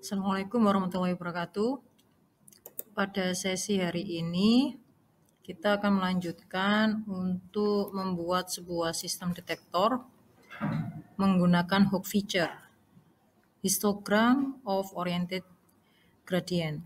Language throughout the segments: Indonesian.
Assalamualaikum warahmatullahi wabarakatuh. Pada sesi hari ini, kita akan melanjutkan untuk membuat sebuah sistem detektor menggunakan hook feature, histogram of oriented gradient.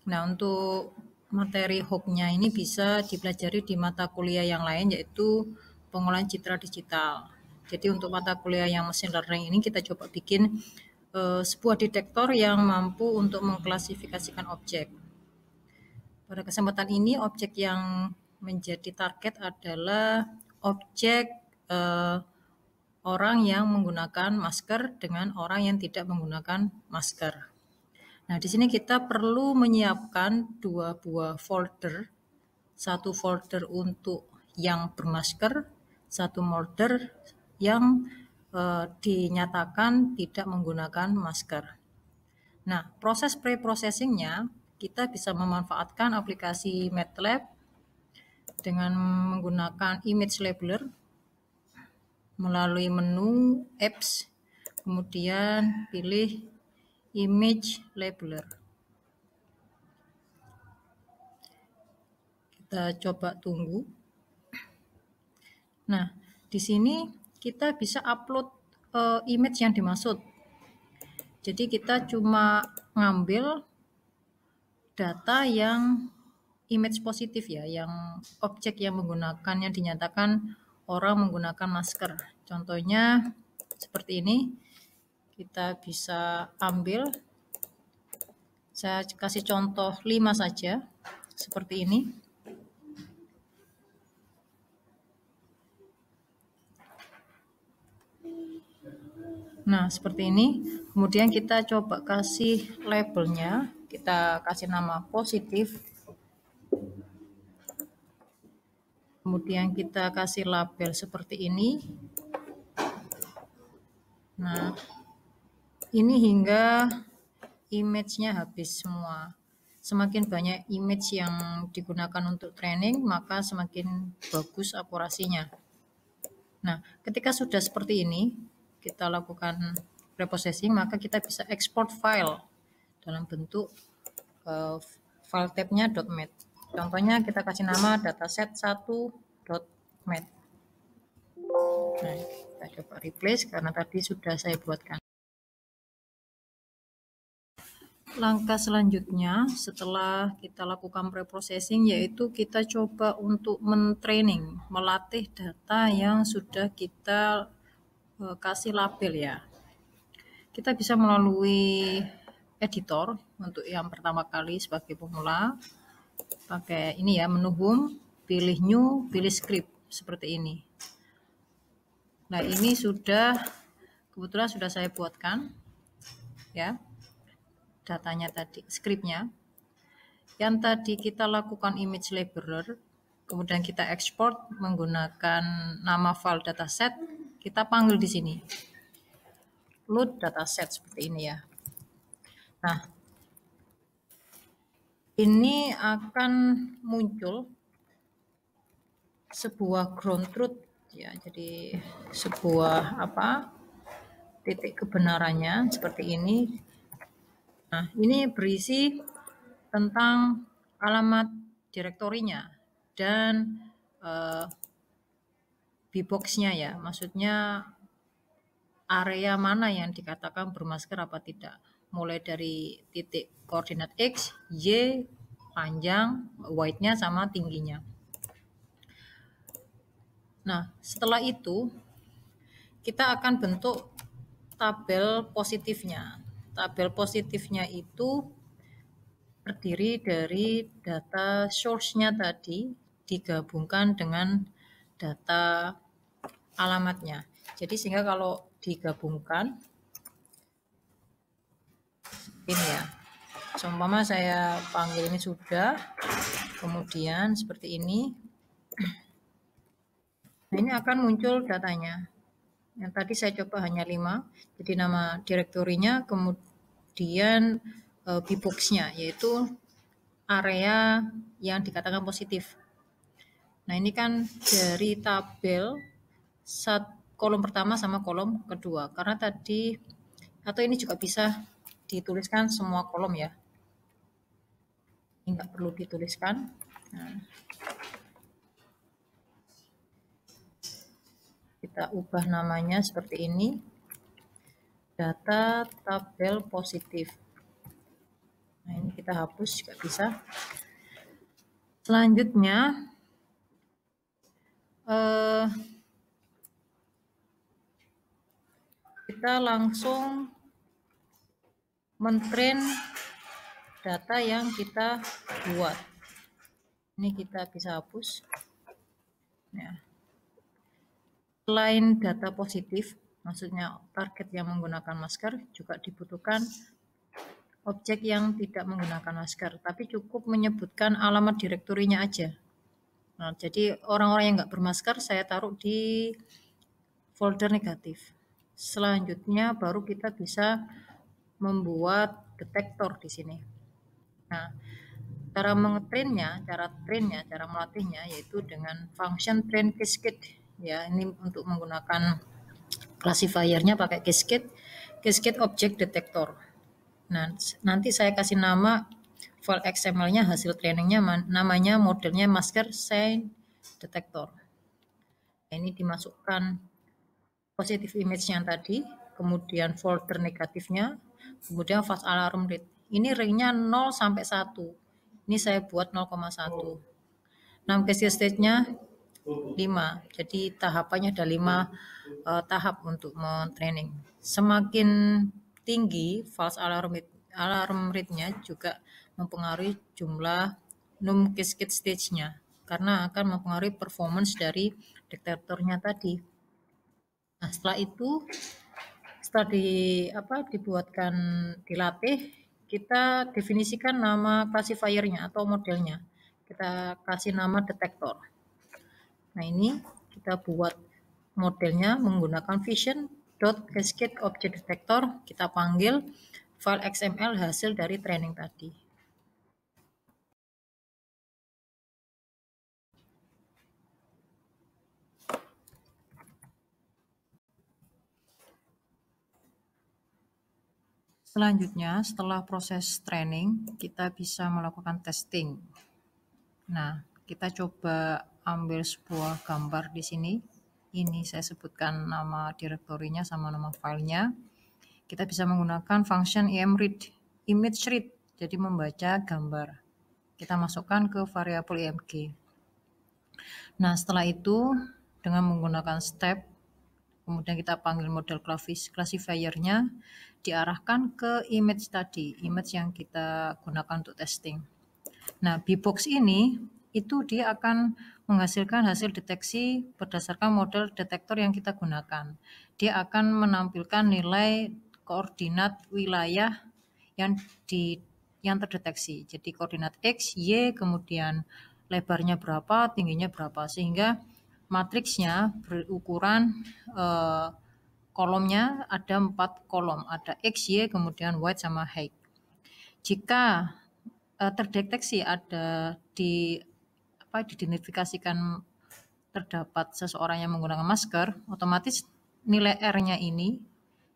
Nah, untuk materi hooknya ini bisa dipelajari di mata kuliah yang lain, yaitu pengolahan citra digital. Jadi untuk mata kuliah yang machine learning ini kita coba bikin sebuah detektor yang mampu untuk mengklasifikasikan objek. Pada kesempatan ini, objek yang menjadi target adalah objek orang yang menggunakan masker dengan orang yang tidak menggunakan masker. Nah, di sini kita perlu menyiapkan dua buah folder. Satu folder untuk yang bermasker, satu folder yang dinyatakan tidak menggunakan masker. Nah, proses pre-processingnya kita bisa memanfaatkan aplikasi MATLAB dengan menggunakan image labeler melalui menu apps, kemudian pilih image labeler. Kita coba tunggu. Nah, di sini kita bisa upload image yang dimaksud. Jadi kita cuma ngambil data yang image positif ya, yang objek yang menggunakannya dinyatakan orang menggunakan masker. Contohnya seperti ini, kita bisa ambil, saya kasih contoh 5 saja, seperti ini. Nah, seperti ini. Kemudian kita coba kasih labelnya, kita kasih nama positif. Kemudian kita kasih label seperti ini. Nah, ini hingga image-nya habis semua. Semakin banyak image yang digunakan untuk training, maka semakin bagus akurasinya. Nah, ketika sudah seperti ini, kita lakukan preprocessing, maka kita bisa export file dalam bentuk file tab-nya .mat. Contohnya kita kasih nama dataset1.mat. Nah, kita coba replace karena tadi sudah saya buatkan. Langkah selanjutnya setelah kita lakukan preprocessing yaitu kita coba untuk men-training, melatih data yang sudah kita kasih label ya. Kita bisa melalui editor untuk yang pertama kali sebagai pemula, pakai ini ya, menu home, pilih new, pilih script seperti ini. Nah, ini sudah kebetulan sudah saya buatkan ya, datanya tadi, scriptnya. Yang tadi kita lakukan image labeler, kemudian kita ekspor menggunakan nama file dataset, kita panggil di sini load dataset seperti ini ya. Nah, ini akan muncul sebuah ground truth ya, jadi sebuah titik kebenarannya seperti ini. Nah, ini berisi tentang alamat direktorinya dan bbox-nya ya, maksudnya area mana yang dikatakan bermasker apa tidak, mulai dari titik koordinat X, Y, panjang, width-nya sama tingginya. Nah, setelah itu kita akan bentuk tabel positifnya. Tabel positifnya itu terdiri dari data source-nya tadi digabungkan dengan data alamatnya. Jadi sehingga kalau digabungkan ini ya, seumpama saya panggil ini sudah, kemudian seperti ini. Nah, ini akan muncul datanya. Yang tadi saya coba hanya 5, jadi nama direktorinya, kemudian bbox-nya, yaitu area yang dikatakan positif. Nah, ini kan dari tabel kolom pertama sama kolom kedua, karena tadi, atau ini juga bisa dituliskan semua kolom ya. Ini nggak perlu dituliskan. Nah, kita ubah namanya seperti ini, data tabel positif. Nah, ini kita hapus juga bisa. Selanjutnya kita langsung mentrain data yang kita buat. Ini kita bisa hapus. Ya. Selain data positif, maksudnya target yang menggunakan masker, juga dibutuhkan objek yang tidak menggunakan masker, tapi cukup menyebutkan alamat direktorinya aja. Nah, jadi orang-orang yang nggak bermasker saya taruh di folder negatif. Selanjutnya baru kita bisa membuat detektor di sini. Nah, cara cara melatihnya yaitu dengan function train cascade. Ya, ini untuk menggunakan classifiernya pakai cascade object detector. Nah, nanti saya kasih nama file XML-nya, hasil trainingnya namanya modelnya masker sign detector. Ini dimasukkan positif image yang tadi, kemudian folder negatifnya, kemudian false alarm rate. Ini ringnya 0 sampai 1. Ini saya buat 0,1. Nah, cascade stage-nya 5. Jadi tahapannya ada 5 tahap untuk men-training. Semakin tinggi false alarm rate-nya juga mempengaruhi jumlah num cascade stage-nya karena akan mempengaruhi performance dari detektornya tadi. Nah, setelah itu dibuatkan dilatih, kita definisikan nama classifiernya atau modelnya. Kita kasih nama detektor. Nah, ini kita buat modelnya menggunakan vision.cascade object detector. Kita panggil file XML hasil dari training tadi. Selanjutnya, setelah proses training, kita bisa melakukan testing. Nah, kita coba ambil sebuah gambar di sini. Ini saya sebutkan nama direktorinya sama nama filenya. Kita bisa menggunakan function image read, jadi membaca gambar. Kita masukkan ke variabel img. Nah, setelah itu dengan menggunakan step, kemudian kita panggil model classifiernya, diarahkan ke image tadi, image yang kita gunakan untuk testing. Nah, bbox ini itu dia akan menghasilkan hasil deteksi berdasarkan model detektor yang kita gunakan. Dia akan menampilkan nilai koordinat wilayah yang terdeteksi. Jadi koordinat X, Y, kemudian lebarnya berapa, tingginya berapa, sehingga matriksnya berukuran kolomnya ada 4 kolom, ada X, Y, kemudian width sama height. Jika terdeteksi ada diidentifikasikan terdapat seseorang yang menggunakan masker, otomatis nilai R-nya ini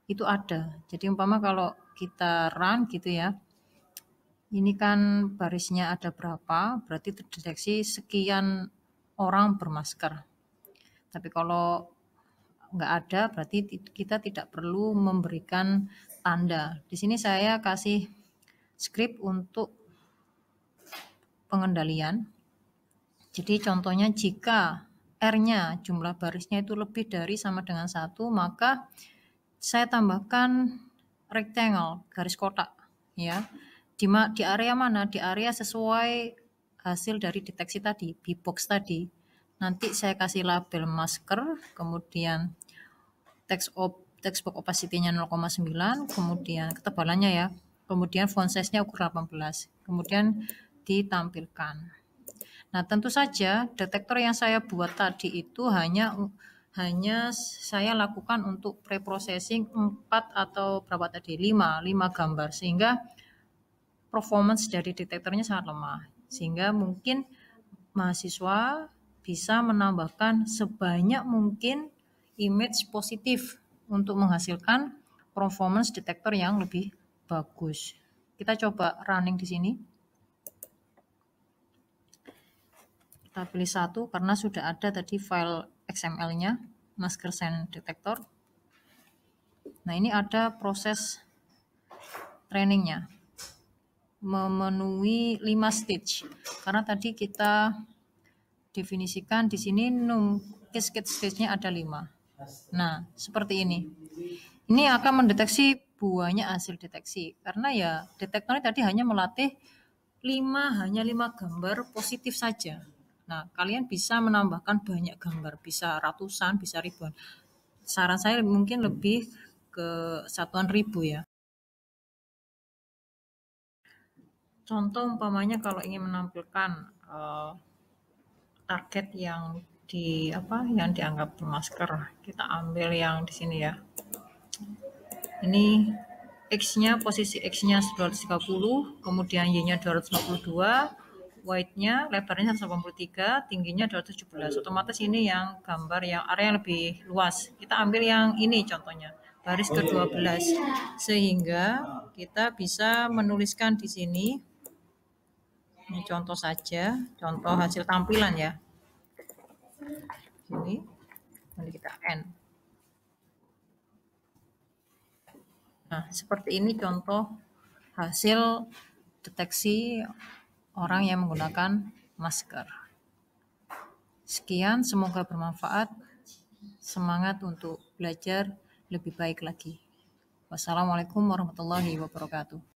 itu ada. Jadi umpama kalau kita run gitu ya, ini kan barisnya ada berapa, berarti terdeteksi sekian orang bermasker. Tapi kalau nggak ada, berarti kita tidak perlu memberikan tanda. Di sini saya kasih script untuk pengendalian. Jadi contohnya jika R-nya jumlah barisnya itu lebih dari sama dengan 1, maka saya tambahkan rectangle, garis kotak ya. Di area mana? Di area sesuai hasil dari deteksi tadi, bbox tadi. Nanti saya kasih label masker, kemudian text box opacity-nya 0,9, kemudian ketebalannya ya. Kemudian font size-nya ukur 18. Kemudian ditampilkan. Nah, tentu saja detektor yang saya buat tadi itu hanya saya lakukan untuk preprocessing 4 atau berapa tadi? 5 gambar, sehingga performance dari detektornya sangat lemah. Sehingga mungkin mahasiswa bisa menambahkan sebanyak mungkin image positif untuk menghasilkan performance detektor yang lebih bagus. Kita coba running di sini. Kita pilih satu karena sudah ada tadi file XML-nya, masker scent detector. Nah, ini ada proses trainingnya. Memenuhi 5 stage. Karena tadi kita definisikan di sini cascade stage-nya ada 5. Nah, seperti ini. Ini akan mendeteksi buahnya hasil deteksi. Karena ya detektor ini tadi hanya melatih hanya 5 gambar positif saja. Nah, kalian bisa menambahkan banyak gambar, bisa ratusan, bisa ribuan. Saran saya mungkin lebih ke satuan ribu ya. Contoh umpamanya kalau ingin menampilkan target yang yang dianggap masker, kita ambil yang di sini ya. Ini X-nya, posisi X-nya 230, kemudian Y-nya 252, width-nya, lebarnya 183, tingginya 217. Otomatis ini yang gambar yang area yang lebih luas. Kita ambil yang ini contohnya, baris ke-12. Sehingga kita bisa menuliskan di sini, ini contoh saja, contoh hasil tampilan ya. Ini, nanti kita N. Nah, seperti ini contoh hasil deteksi orang yang menggunakan masker. Sekian, semoga bermanfaat. Semangat untuk belajar lebih baik lagi. Wassalamualaikum warahmatullahi wabarakatuh.